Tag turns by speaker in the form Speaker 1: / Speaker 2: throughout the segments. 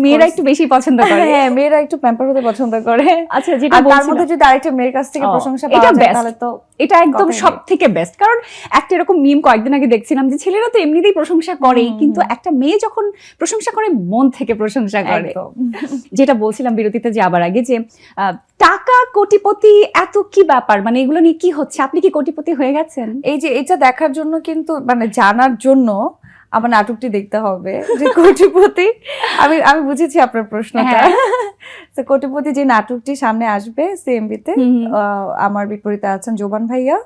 Speaker 1: মেয়েরা একটু বেশি পছন্দ করে।
Speaker 2: হ্যাঁ, মেয়েরা একটু প্যাম্পার হতে পছন্দ করে।
Speaker 1: আচ্ছা, যেটা
Speaker 2: তার মধ্যে যদি আরেকটা মেয়ের কাছ থেকে প্রশংসা
Speaker 1: এটা
Speaker 2: পাওয়া যায়
Speaker 1: best,
Speaker 2: তাহলে তো
Speaker 1: এটা একদম সব থেকে বেস্ট। কারণ একটা এরকম মিম কয়েকদিন আগে দেখছিলাম যে ছেলেরা তো এমনিতেই প্রশংসা করেই, কিন্তু একটা মেয়ে যখন প্রশংসা করে মন থেকে প্রশংসা করে। যেটা বলছিলাম বিরতিতে যাবার আগে যে টাকা কোটিপতি এত কি ব্যাপার, মানে এগুলো নিয়ে কি হচ্ছে? আপনি কি কোটিপতি হয়ে গেছেন?
Speaker 2: এই যে এটা দেখার জন্য কিন্তু মানে জানার জন্য আমার নাটকটি দেখতে হবে যে কোটিপতি। আমি বুঝেছি আপনার প্রশ্নটা। তো কোটিপতি যে নাটকটি সামনে আসবে সিএমবিতে, আমার বিপরীতে আছেন জোবান ভাইয়া।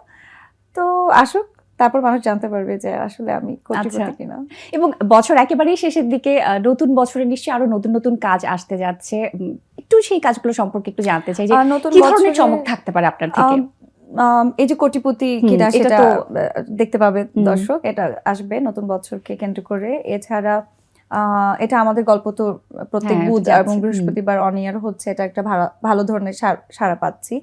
Speaker 2: তো আসুক, তারপর মানুষ জানতে পারবে যে আসলে আমি কোটিপতি কিনা।
Speaker 1: এবং বছর একেবারেই শেষের দিকে নতুন বছরে নিশ্চয়ই আরো নতুন নতুন কাজ আসতে যাচ্ছে, একটু সেই কাজগুলো সম্পর্কে একটু জানতে চাই যে কি ধরনের চমক থাকতে পারে আপনার থেকে।
Speaker 2: এই যে কোটিপতি কিনা সেটা দেখতে পাবে দর্শক, এটা আসবে নতুন বছরকে কেন্দ্র করে। এছাড়া এটা আমাদের গল্প তো প্রত্যেক বুধ এবং বৃহস্পতিবার অন এয়ার হচ্ছে, এটা একটা ভালো ধরনের সাড়া পাচ্ছি।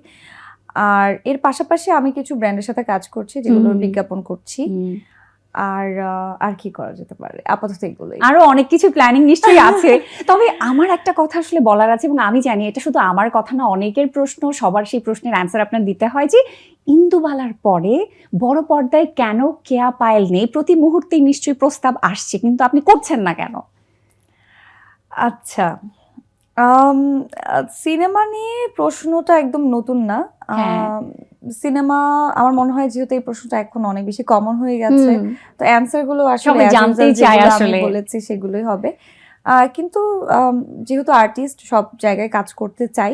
Speaker 2: আর এর পাশাপাশি আমি কিছু ব্র্যান্ডের সাথে কাজ করছি যেগুলোর বিজ্ঞাপন করছি। আর কি করা যেতে পারে, আপাতত এগুলোই।
Speaker 1: আরো অনেক কিছু প্ল্যানিং নিশ্চয়ই আছে। তবে আমার একটা কথা আসলে বলার আছে, এবং আমি জানি এটা শুধু আমার কথা না, অনেকের প্রশ্ন, সবার সেই প্রশ্নের অ্যান্সার আপনার দিতে হয় যে ইন্দুবালার পরে বড় পর্দায় কেন কেয়া পায়েল নেই? প্রতি মুহূর্তেই নিশ্চয়ই প্রস্তাব আসছে, কিন্তু আপনি করছেন না কেন?
Speaker 2: আচ্ছা, সিনেমা নিয়ে প্রশ্নটা একদম নতুন না। সিনেমা আমার মনে হয় যেহেতু এই প্রশ্নটা এখন অনেক বেশি কমন হয়ে গেছে, তো অ্যানসার গুলো আসলে
Speaker 1: জানতেই চাই, আসলে
Speaker 2: বলেছি সেগুলোই হবে। কিন্তু যেহেতু আর্টিস্ট সব জায়গায় কাজ করতে চাই,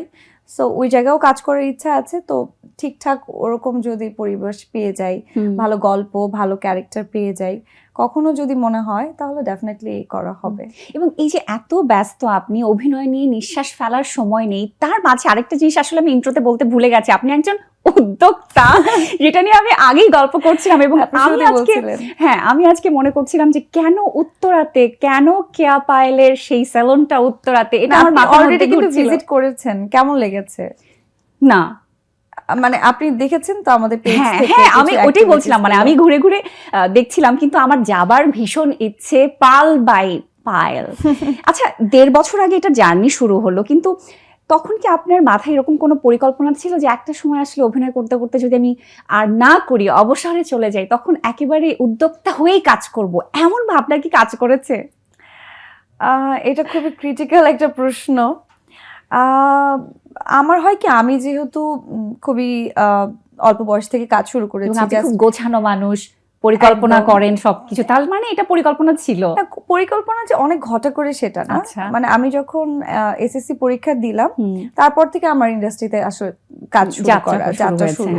Speaker 2: সো ওই জায়গায়ও কাজ করার ইচ্ছা আছে। তো ঠিকঠাক ওরকম যদি পরিবেশ পেয়ে যাই, ভালো গল্প, ভালো ক্যারেক্টার পেয়ে যাই, কখনো যদি মনে হয় তাহলে ডেফিনেটলি করা হবে।
Speaker 1: এবং এই যে এত ব্যস্ত আপনি, অভিনয় নিয়ে নিঃশ্বাস ফেলার সময় নেই, তার মাঝে আরেকটা জিনিস আসলে আমি ইন্ট্রোতে বলতে ভুলে গেছি, আপনি একজন উদ্যোক্তা, যেটা নিয়ে আমি আগেই গল্প করছিলাম। এবং আমি আজকে মনে করছিলাম যে কেন উত্তরাতে, কেন কেয়া পায়েলের সেই স্যালনটা উত্তরাতে, এটা আমার মাথায়
Speaker 2: অলরেডি কিন্তু ভিজিট করেছেন, কেমন লেগেছে?
Speaker 1: না
Speaker 2: মানে আপনি দেখেছেন তো আমাদের পেজ থেকে?
Speaker 1: হ্যাঁ, আমি ওটাই বলছিলাম, মানে আমি ঘুরে ঘুরে দেখছিলাম, কিন্তু আমার যাবার ভীষণ ইচ্ছে পাল বাই পায়েল। আচ্ছা, 1.5 বছর আগে এটা জার্নি শুরু হলো, কিন্তু তখন কি আপনার মাথায় এরকম কোনো পরিকল্পনা ছিল যে একটা সময় আসলে অভিনয় করতে করতে যদি আমি আর না করি, অবসরে চলে যাই, তখন একেবারে উদ্যোক্তা হয়েই কাজ করব, এমন ভাবনা কি কাজ করেছে?
Speaker 2: এটা খুবই ক্রিটিক্যাল একটা প্রশ্ন। আমার হয় কি, আমি যেহেতু খুবই অল্প বয়স থেকে কাজ শুরু করেছি,
Speaker 1: খুব গোছানো মানুষ, পরিকল্পনা করেন সবকিছু, তার মানে এটা পরিকল্পনা ছিল?
Speaker 2: পরিকল্পনা যে অনেক ঘটা করে সেটা না। মানে আমি যখন এসএসসি পরীক্ষা দিলাম, তারপর থেকে আমার ইন্ডাস্ট্রিতে আসলে কাজ শুরু করা, যাত্রা শুরু।